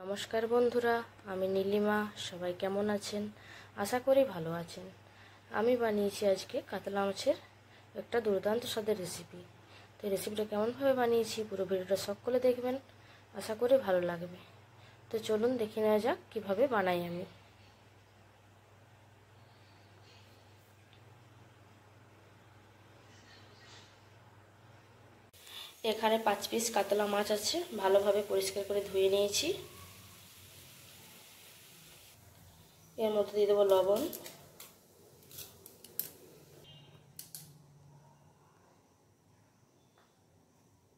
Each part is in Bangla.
নমস্কার বন্ধুরা, আমি নীলিমা। সবাই কেমন আছেন? আশা করি ভালো আছেন। আমি বানিয়েছি আজকে কাতলা মাছের একটা দুর্দান্ত স্বাদের রেসিপি। তো এই রেসিপিটা কেমনভাবে বানিয়েছি পুরো ভিডিওটা সকলে দেখবেন, আশা করি ভালো লাগবে। তো চলুন দেখে নেওয়া যাক কীভাবে বানাই আমি। এখানে 5 পিস কাতলা মাছ আছে, ভালোভাবে পরিষ্কার করে ধুয়ে নিয়েছি। এর মধ্যে দিয়ে দেবো লবণ,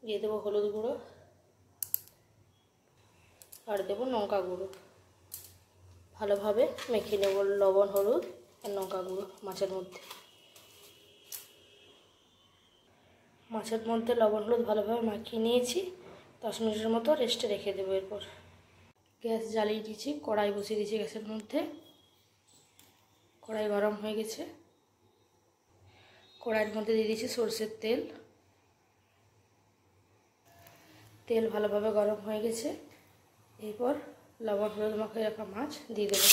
দিয়ে দেবো হলুদ গুঁড়ো আর দেবো লঙ্কা গুঁড়ো। ভালোভাবে মেখে নেব লবণ, হলুদ আর লঙ্কা গুঁড়ো মাছের মধ্যে লবণ হলুদ ভালোভাবে মাখিয়ে নিয়েছি। 10 মিনিটের মতো রেস্টে রেখে দেবো। এরপর গ্যাস জ্বালিয়ে দিয়েছি, কড়াই বসিয়ে দিয়েছি গ্যাসের মধ্যে। কড়াই গরম হয়ে গেছে, কড়াইয়ের মধ্যে দিয়ে দিয়েছি সরষের তেল। তেল ভালোভাবে গরম হয়ে গেছে, এরপর লবণ হলুদ মাখিয়ে রাখা মাছ দিয়ে দেবো।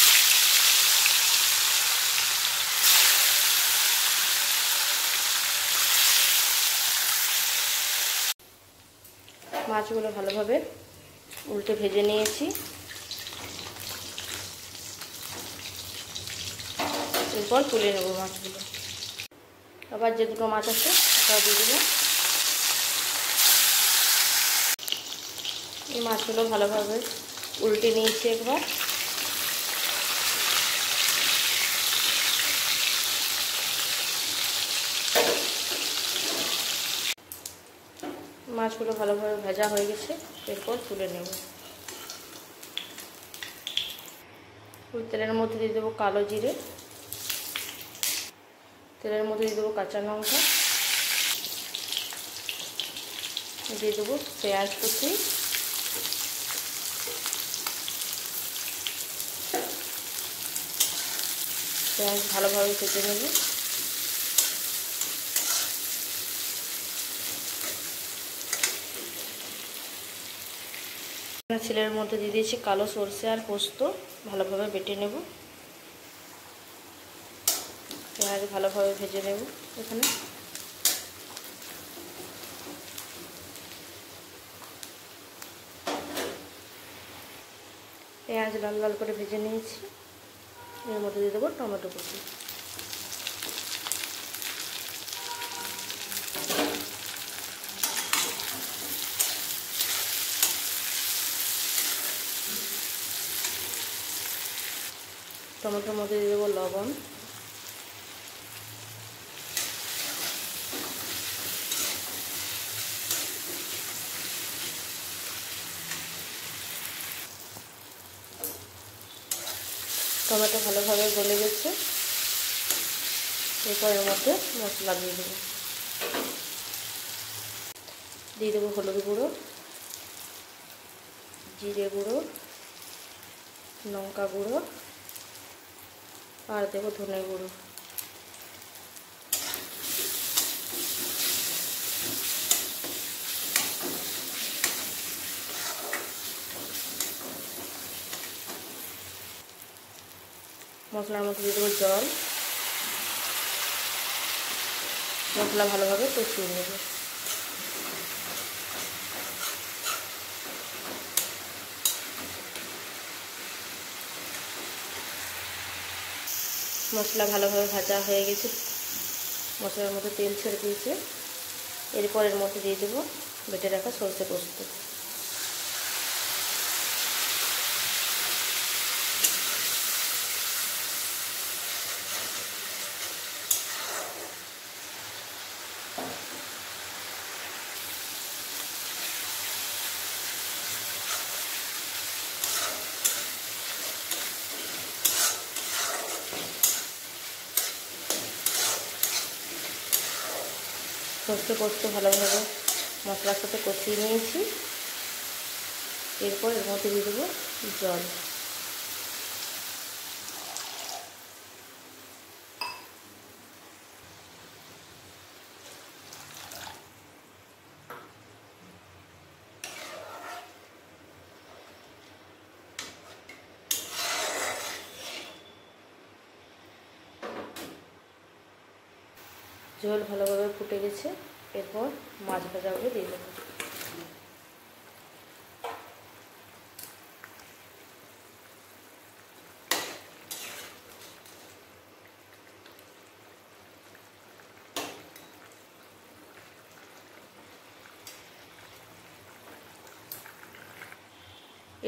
মাছগুলো ভালোভাবে উল্টে ভেজে নিয়েছি। এরপর তুলে নেব মাছগুলো। আবার যে দুটো মাছ আছে ওটা দিয়ে দেবো। এই মাছগুলো ভালোভাবে উল্টে নিয়েছি একবার। মাছগুলো ভালোভাবে ভাজা হয়ে গেছে, এরপর তুলে নেব। তেলের মধ্যে দিয়ে দেবো কালো জিরে, তেলের মধ্যে দিয়ে দেবো কাঁচা লঙ্কা, দিয়ে দেবো পেঁয়াজ কুচি, পেঁয়াজ ভালোভাবে ভেজে নেব। ছেলের মধ্যে দিয়ে দিয়েছি কালো সরষে আর পোস্ত, ভালোভাবে বেটে নেব। পেঁয়াজ ভালোভাবে ভেজে নেব। এখানে পেঁয়াজ লাল লাল করে ভেজে নিয়েছি। এর মধ্যে দিয়ে দেবো টমেটো কুচি। টমেটোর মধ্যে দিয়ে দেবো লবণ, টমেটো ভালোভাবে গলে গেছে। এরপর এর মধ্যে মশলা দিয়ে দেবো। দিয়ে দেবো হলুদ গুঁড়ো, জিরে গুঁড়ো, লঙ্কা গুঁড়ো আর দেবো ধনে গুঁড়ো। মশলার মধ্যে দিয়ে দেবো জল। মশলা ভালোভাবে কষিয়ে নেব। মশলা ভালোভাবে ভাজা হয়ে গেছে, মশলার মধ্যে তেল ছেড়ে দিয়েছে। এরপর এর মধ্যে দিয়ে দেবো বেটে রাখা সরষে পোস্ত। সরষে পোস্ত ভালোভাবে মশলার সাথে কষিয়ে নিয়েছি। এরপর এর মধ্যে দিয়ে দেবো জল। ঝোল ভালোভাবে ফুটে গেছে। এরপর মাছ ভাজাগুলো দিয়ে দেবো।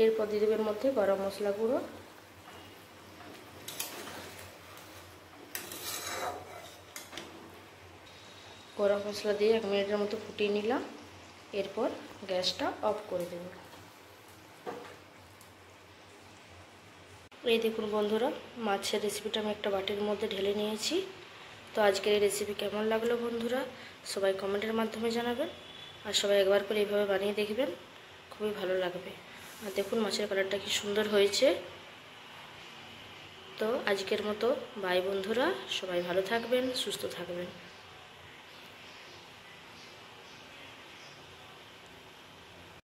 এরপর দিয়ে দেবের মধ্যে গরম মশলা গুঁড়ো, গরম মশলা দিয়ে 1 মিনিটের মতো ফুটিয়ে নিলাম। এরপর গ্যাসটা অফ করে দেব। এই দেখুন বন্ধুরা, মাছের রেসিপিটা আমি একটা বাটির মধ্যে ঢেলে নিয়েছি। তো আজকের এই রেসিপি কেমন লাগলো বন্ধুরা, সবাই কমেন্টের মাধ্যমে জানাবেন। আর সবাই একবার করে এইভাবে বানিয়ে দেখবেন, খুবই ভালো লাগবে। আর দেখুন মাছের কালারটা কি সুন্দর হয়েছে। তো আজকের মতো বাই বন্ধুরা, সবাই ভালো থাকবেন, সুস্থ থাকবেন।